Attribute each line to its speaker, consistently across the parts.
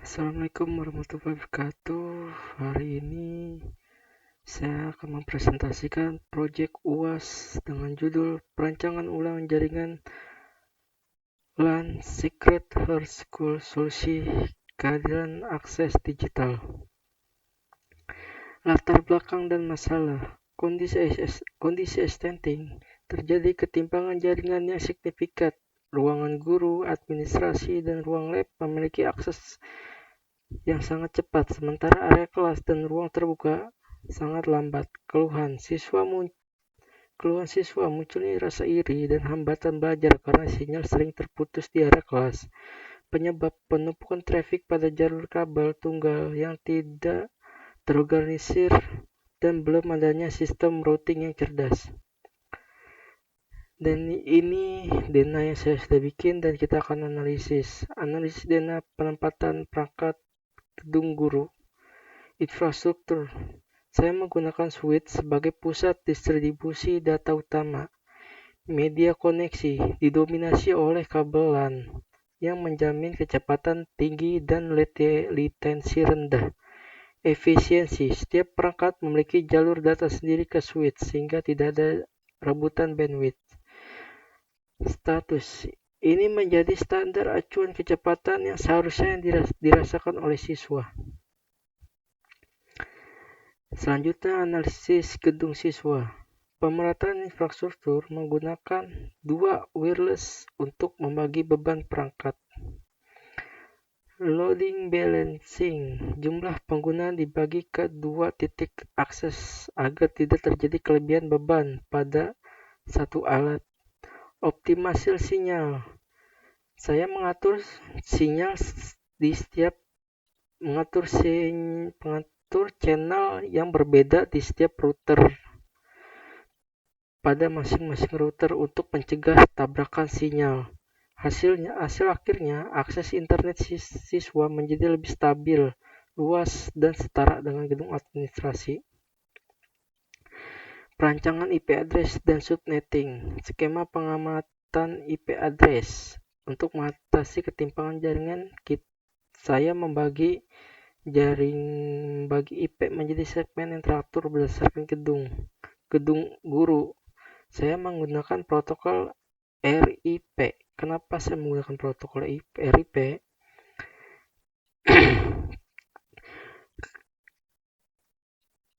Speaker 1: Assalamualaikum warahmatullahi wabarakatuh. Hari ini saya akan mempresentasikan proyek UAS dengan judul Perancangan Ulang Jaringan LAN Secret Heart School Solusi Kehadiran Akses Digital. Latar belakang dan masalah. Kondisi existing terjadi ketimpangan jaringan yang signifikan. Ruangan guru, administrasi, dan ruang lab memiliki akses yang sangat cepat, sementara area kelas dan ruang terbuka sangat lambat. Keluhan siswa munculnya rasa iri dan hambatan belajar karena sinyal sering terputus di area kelas. Penyebab penumpukan trafik pada jalur kabel tunggal yang tidak terorganisir dan belum adanya sistem routing yang cerdas. Dan ini dana yang saya sudah bikin dan kita akan analisis dana penempatan perangkat gedung guru. Infrastruktur. Saya menggunakan switch sebagai pusat distribusi data utama. Media koneksi didominasi oleh kabel LAN yang menjamin kecepatan tinggi dan latensi rendah. Efisiensi. Setiap perangkat memiliki jalur data sendiri ke switch sehingga tidak ada rebutan bandwidth. Status. Ini menjadi standar acuan kecepatan yang seharusnya dirasakan oleh siswa. Selanjutnya, analisis gedung siswa. Pemerataan infrastruktur menggunakan dua wireless untuk membagi beban perangkat. Loading balancing. Jumlah pengguna dibagi ke dua titik akses agar tidak terjadi kelebihan beban pada satu alat. Optimasi sinyal. Saya mengatur sinyal di setiap mengatur channel yang berbeda di setiap router pada masing-masing router untuk mencegah tabrakan sinyal. Hasil akhirnya, akses internet siswa menjadi lebih stabil, luas, dan setara dengan gedung administrasi. Perancangan IP address dan subnetting. Skema pengamatan IP address. Untuk mengatasi ketimpangan jaringan, saya membagi IP menjadi segmen yang teratur berdasarkan gedung guru. Saya menggunakan protokol RIP. Kenapa saya menggunakan protokol RIP?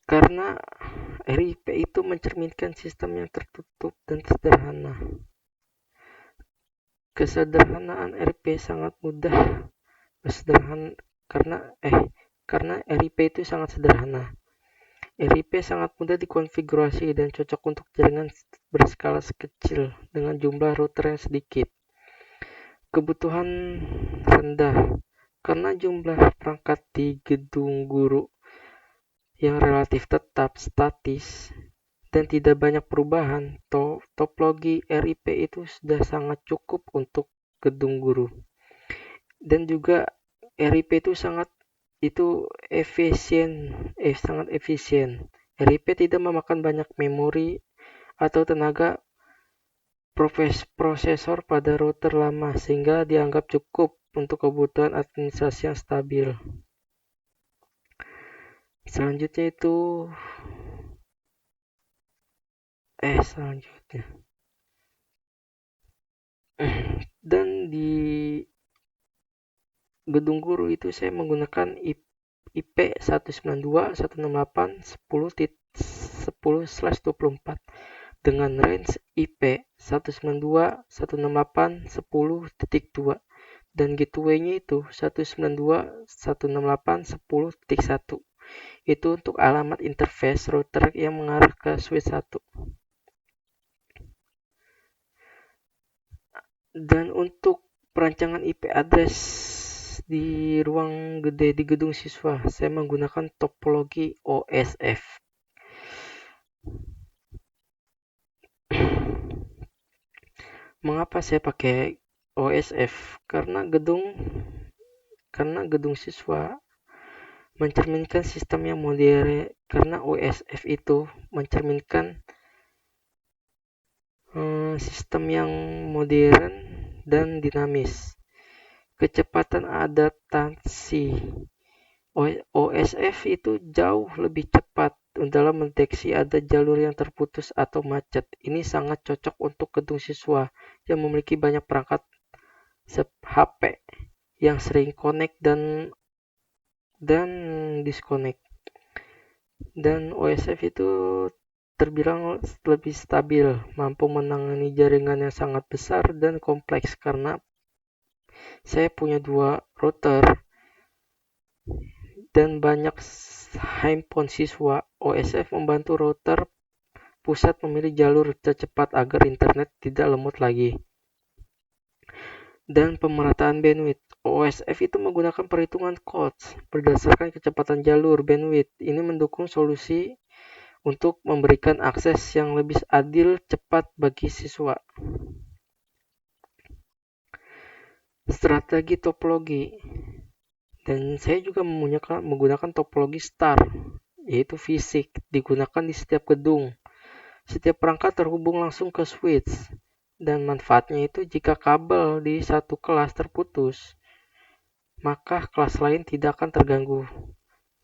Speaker 1: Karena RIP itu mencerminkan sistem yang tertutup dan sederhana. Kesederhanaan RIP sangat mudah karena RIP itu sangat sederhana. RIP sangat mudah dikonfigurasi dan cocok untuk jaringan berskala kecil dengan jumlah router yang sedikit. Kebutuhan rendah. Karena jumlah perangkat di gedung guru yang relatif tetap statis dan tidak banyak perubahan, topologi RIP itu sudah sangat cukup untuk gedung guru. Dan juga RIP itu sangat efisien. RIP tidak memakan banyak memori atau tenaga prosesor pada router lama sehingga dianggap cukup untuk kebutuhan administrasi yang stabil. Selanjutnya dan di gedung guru itu saya menggunakan IP 192.168.10/24 dengan range IP 192.168.10.2 dan gateway-nya itu 192.168.10.1. Itu untuk alamat interface router yang mengarah ke switch 1. Dan untuk perancangan IP address di ruang gede di gedung siswa, saya menggunakan topologi OSF. Mengapa saya pakai OSF? Karena gedung siswa mencerminkan sistem yang modern. Karena OSF itu mencerminkan sistem yang modern dan dinamis. Kecepatan adaptasi OSF itu jauh lebih cepat dalam mendeteksi ada jalur yang terputus atau macet. Ini sangat cocok untuk gedung siswa yang memiliki banyak perangkat HP yang sering connect dan disconnect. Dan OSF itu terbilang lebih stabil, mampu menangani jaringan yang sangat besar dan kompleks karena saya punya 2 router dan banyak handphone siswa. OSF membantu router pusat memilih jalur tercepat agar internet tidak lemot lagi. Dan pemerataan bandwidth. OSF itu menggunakan perhitungan cost berdasarkan kecepatan jalur bandwidth. Ini mendukung solusi untuk memberikan akses yang lebih adil cepat bagi siswa. Strategi topologi. Dan saya juga menggunakan topologi STAR, yaitu fisik, digunakan di setiap gedung. Setiap perangkat terhubung langsung ke switch, dan manfaatnya itu jika kabel di satu kelas terputus, maka kelas lain tidak akan terganggu.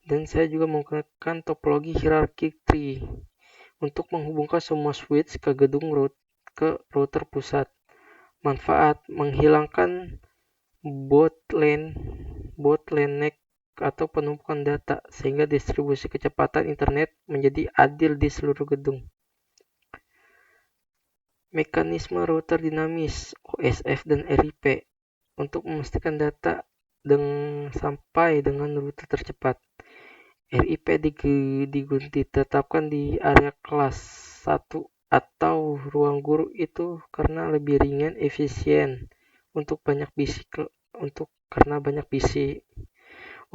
Speaker 1: Dan saya juga menggunakan topologi hierarchy tree untuk menghubungkan semua switch ke router pusat. Manfaat menghilangkan bottleneck atau penumpukan data sehingga distribusi kecepatan internet menjadi adil di seluruh gedung. Mekanisme router dinamis OSF dan RIP untuk memastikan data sampai dengan rute tercepat. RIP ditetapkan di area kelas 1 atau ruang guru itu karena lebih ringan, efisien karena banyak bisi.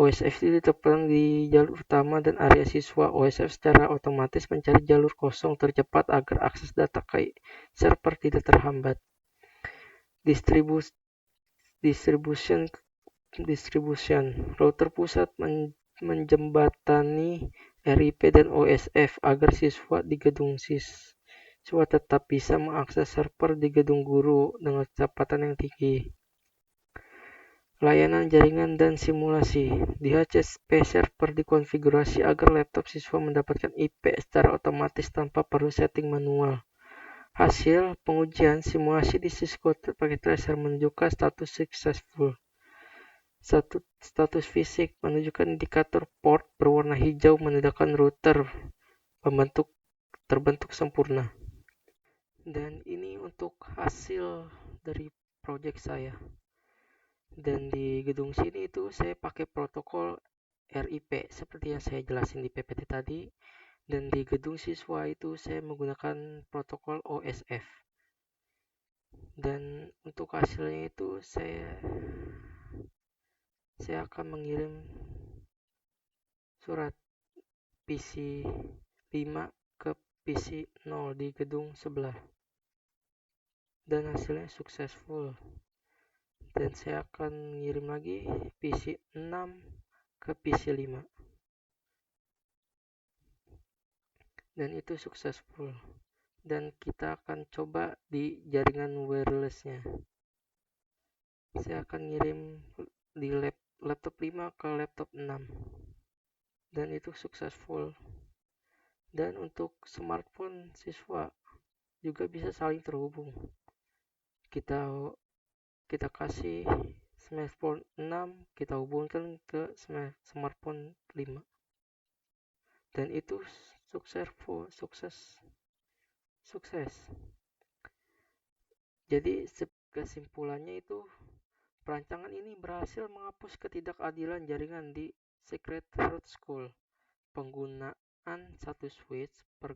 Speaker 1: OSF ditetapkan di jalur utama dan area siswa. OSF secara otomatis mencari jalur kosong tercepat agar akses data ke server tidak terhambat. Distribution. Router pusat menjembatani RIP dan OSF agar siswa di gedung siswa tetap bisa mengakses server di gedung guru dengan kecepatan yang tinggi. Layanan jaringan dan simulasi. Di HCP server dikonfigurasi agar laptop siswa mendapatkan IP secara otomatis tanpa perlu setting manual. Hasil pengujian simulasi di Cisco pakai tracer menunjukkan status successful. Status fisik menunjukkan indikator port berwarna hijau menandakan router terbentuk sempurna. Dan ini untuk hasil dari project saya. Dan di gedung sini itu saya pakai protokol RIP seperti yang saya jelasin di PPT tadi. Dan di gedung siswa itu saya menggunakan protokol OSF. Dan untuk hasilnya itu saya akan mengirim surat PC 5 ke PC 0 di gedung sebelah. Dan hasilnya successful. Dan saya akan ngirim lagi PC 6 ke PC 5. Dan itu successful. Dan kita akan coba di jaringan wirelessnya. Saya akan ngirim di laptop 5 ke laptop 6. Dan itu successful. Dan untuk smartphone siswa juga bisa saling terhubung. Kita kasih smartphone 6, kita hubungkan ke smartphone 5. Dan itu sukses. Jadi kesimpulannya itu perancangan ini berhasil menghapus ketidakadilan jaringan di Secret Root School. Penggunaan satu switch per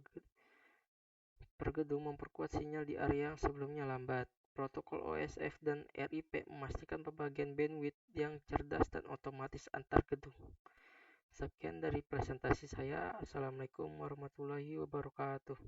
Speaker 1: gedung memperkuat sinyal di area yang sebelumnya lambat. Protokol OSF dan RIP memastikan pembagian bandwidth yang cerdas dan otomatis antar gedung. Sekian dari presentasi saya. Assalamualaikum warahmatullahi wabarakatuh.